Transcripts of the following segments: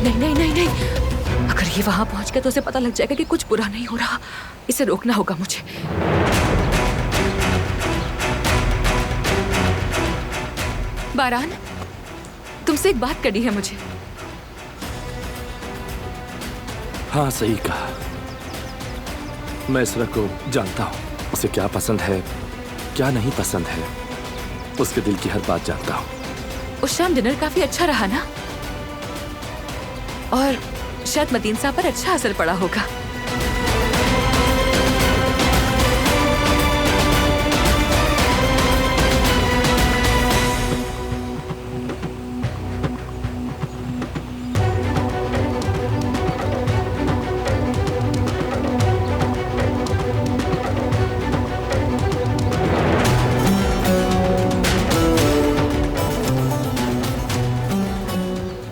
नहीं नहीं नहीं नहीं, अगर ये वहां पहुंच गया तो उसे पता लग जाएगा कि कुछ बुरा नहीं हो रहा। इसे रोकना होगा मुझे। बारान, तुमसे एक बात करनी है मुझे। हाँ सही कहा। मैं इसरा को जानता हूँ, उसे क्या पसंद है क्या नहीं पसंद है, उसके दिल की हर बात जानता हूँ। उस शाम डिनर काफी अच्छा रहा ना, और शायद मतीन साहब पर अच्छा असर पड़ा होगा।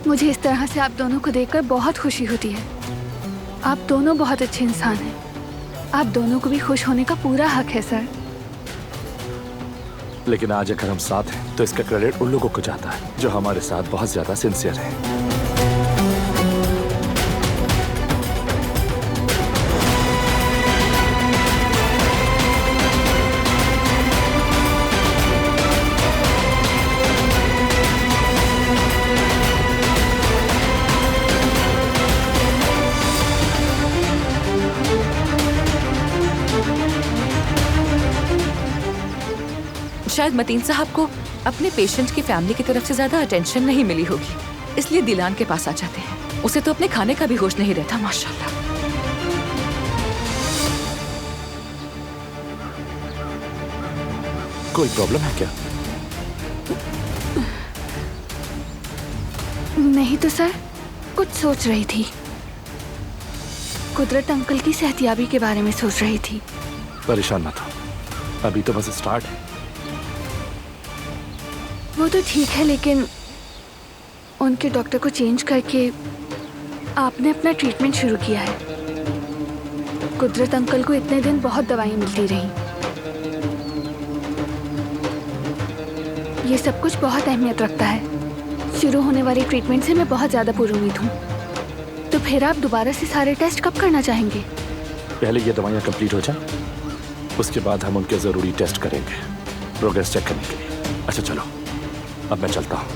मुझे इस तरह से आप दोनों को देखकर बहुत खुशी होती है। आप दोनों बहुत अच्छे इंसान हैं। आप दोनों को भी खुश होने का पूरा हक है सर। लेकिन आज अगर हम साथ हैं तो इसका क्रेडिट उन लोगों को जाता है जो हमारे साथ बहुत ज्यादा सिंसियर हैं। शायद मतीन साहब को अपने पेशेंट की फैमिली की तरफ से ज्यादा अटेंशन नहीं मिली होगी, इसलिए दिलान के पास आ जाते हैं। उसे तो अपने खाने का भी होश नहीं रहता। माशाल्लाह। कोई प्रॉब्लम है क्या? नहीं तो सर, कुछ सोच रही थी। कुदरत अंकल की सेहतयाबी के बारे में सोच रही थी। परेशान मत हो, अभी तो बस स्टार्ट है। वो तो ठीक है, लेकिन उनके डॉक्टर को चेंज करके आपने अपना ट्रीटमेंट शुरू किया है। कुदरत अंकल को इतने दिन बहुत दवाइयाँ मिलती रहीं। ये सब कुछ बहुत अहमियत रखता है। शुरू होने वाली ट्रीटमेंट से मैं बहुत ज़्यादा पुरुमीद हूँ। तो फिर आप दोबारा से सारे टेस्ट कब करना चाहेंगे? पहले ये दवाइयाँ कंप्लीट हो जाए, उसके बाद हम उनके ज़रूरी टेस्ट करेंगे प्रोग्रेस चेक करने के लिए। अच्छा चलो, अब मैं चलता हूँ।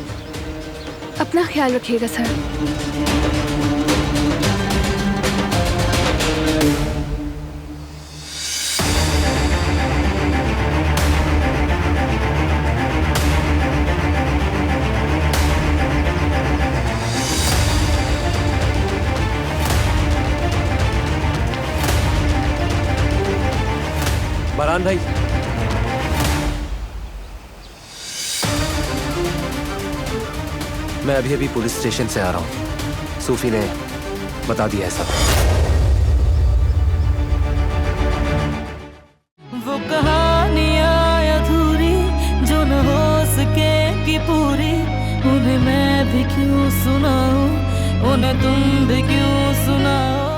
अपना ख्याल रखिएगा सर। बारान भाई, मैं अभी पुलिस स्टेशन से आ रहा हूँ। सूफी ने बता दिया है सब। वो कहानियाँ अधूरी जो न हो सके कि पूरी, उन्हें मैं भी क्यों सुनाऊं, उन्हें तुम भी क्यों सुनाओ।